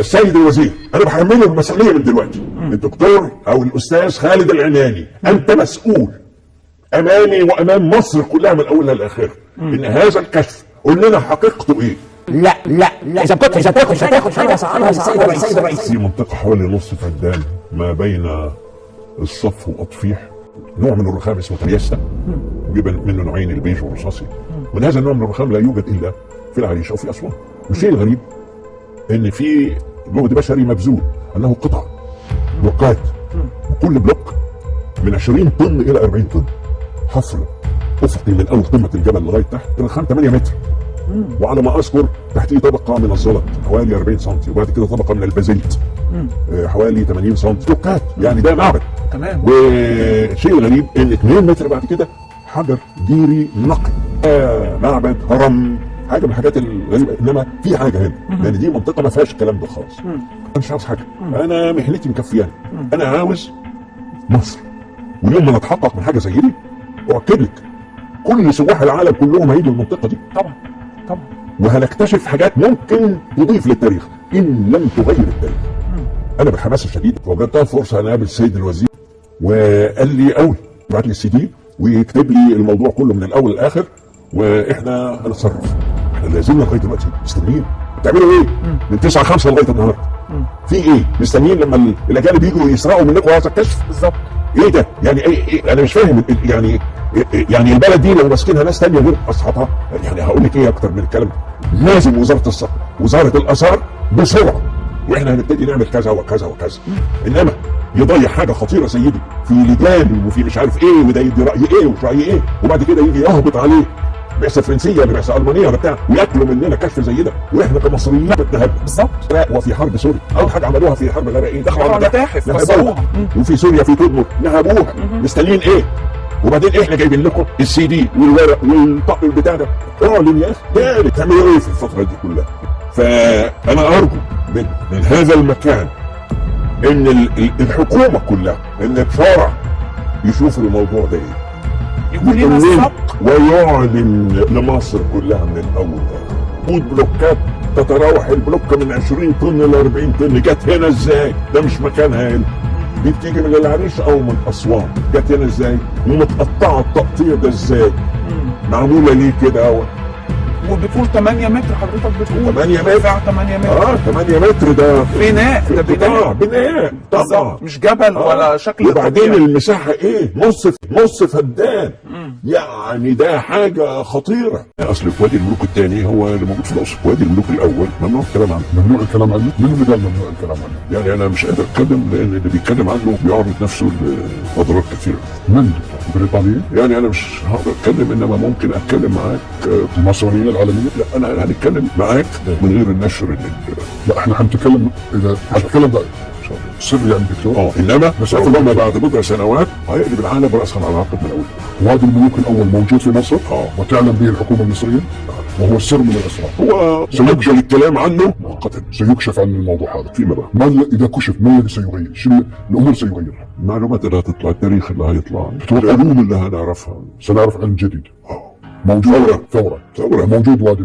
السيد الوزير، انا بحمله المسؤوليه من دلوقتي. الدكتور او الاستاذ خالد العناني، انت مسؤول امامي وامام مصر كلها من اولها لاخرها ان هذا الكشف قول لنا حقيقته ايه. لا اذا كنت هتاخد حاجه صعبها السيد الرئيس. في منطقه حوالي نص فدان ما بين الصف واطفيح، نوع من الرخام اسمه تريستا، وجبن منه نوعين البيج والرصاصي. من هذا النوع من الرخام لا يوجد الا في العريش او في اسوان. والشيء الغريب ان في جهد بشري مبذول، انه قطع بلوكات، وكل بلوك من 20 طن الى 40 طن، حفر افقي من اول قمه الجبل لغايه تحت الرخام 8 متر، وعلى ما اذكر تحتيه طبقه من الزلط حوالي 40 سم، وبعد كده طبقه من البازلت حوالي 80 سم، بلوكات. يعني ده معبد تمام. وشيء غريب ان 2 متر بعد كده حجر جيري نقي، معبد هرم، حاجه من الحاجات الغريبه. انما في حاجه هنا، لان دي منطقه ما فيهاش الكلام ده خالص. انا مش عاوز حاجه، انا مهنتي مكفياني، انا عاوز مصر. ويوم ما نتحقق من حاجه زي دي اؤكد لك كل سواح العالم كلهم هيجوا المنطقه دي طبعا وهنكتشف حاجات ممكن تضيف للتاريخ ان لم تغير التاريخ. انا بالحماس الشديد وجدتها فرصه انا اقابل السيد الوزير، وقال لي قوي بعت لي السي دي ويكتب لي الموضوع كله من الاول للاخر، واحنا هنتصرف. احنا لازلنا لغايه دلوقتي مستنيين. بتعملوا ايه؟ من 9/5 لغايه النهارده. في ايه؟ مستنيين لما الاجانب يجوا يسرقوا منكم هذا الكشف؟ بالظبط. ايه ده؟ يعني إيه؟ انا مش فاهم. يعني البلد دي لو ماسكينها ناس ثانيه غير اصحابها، يعني هقول لك ايه اكتر من الكلام ده؟ لازم وزاره الاثار بسرعه، واحنا هنبتدي نعمل كذا وكذا وكذا. انما يضيع حاجه خطيره زي دي في لجان وفي مش عارف ايه، وده يدي راي ايه ومش راي ايه، وبعد كده يجي يهبط عليه بعثه فرنسيه ولا بعثه المانيه ولا بتاع، وياكلوا مننا كشف زي ده، واحنا كمصريين بنتهب. بالظبط. وفي حرب سوريا اول حاجه عملوها في حرب العراق ايه؟ دخلوا على متاحف نهبوها. وفي سوريا في تدمر نهبوها. مستنيين ايه؟ وبعدين احنا جايبين لكم السي دي والورق والطقم بتاع ده. اعلن يا اخي تعملوا ايه في الفتره دي كلها؟ فانا ارجو من هذا المكان ان الحكومه كلها، ان الشارع يشوفوا الموضوع ده ايه، يكون لنا السبق ويعلن لمصر كلها من الاول لاخر. بلوكات تتراوح البلوكه من 20 طن ل 40 طن، جت هنا ازاي؟ ده مش مكانها هنا. دي بتيجي من العريش او من اسوان، جت هنا ازاي؟ ومتقطعه التقطيع ده ازاي؟ معموله ليه كده؟ وبطول 8 متر حضرتك بتقول 8 متر 8 متر 8 متر ده بناء، ده بناء طبعا، مش جبل ولا شكل. وبعدين المساحه ايه؟ نص فدان. يعني ده حاجه خطيره. اصل في وادي الملوك الثاني هو اللي موجود في الاقصر، وادي الملوك الاول ممنوع الكلام عنه. ممنوع الكلام عنه؟ مين اللي قال ممنوع الكلام عنه؟ يعني انا مش قادر اتكلم لان اللي بيتكلم عنه بيعرض نفسه لاضرار كثيره. من؟ بريطانيا؟ يعني انا مش هقدر اتكلم، انما ممكن اتكلم معاك المصريين العالميه؟ لا انا هنتكلم معاك من غير النشر لا احنا هنتكلم، اذا هنتكلم ده سر يعني دكتور. انما بس ربما بعد بضع سنوات هيقلب العالم راسا على عقب من اول. وادي الملوك الاول موجود في مصر وتعلم به الحكومه المصريه، وهو السر من الاسرار. هو سيكشف الكلام عنه مؤقتا، سيكشف عن الموضوع هذا فيما بعد. ما اذا كشف ما الذي سيغير؟ شنو الامور سيغير؟ المعلومات اللي هتطلع، التاريخ اللي هيطلع، العلوم اللي هنعرفها، سنعرف علم جديد موجود. ثوره موجود وادي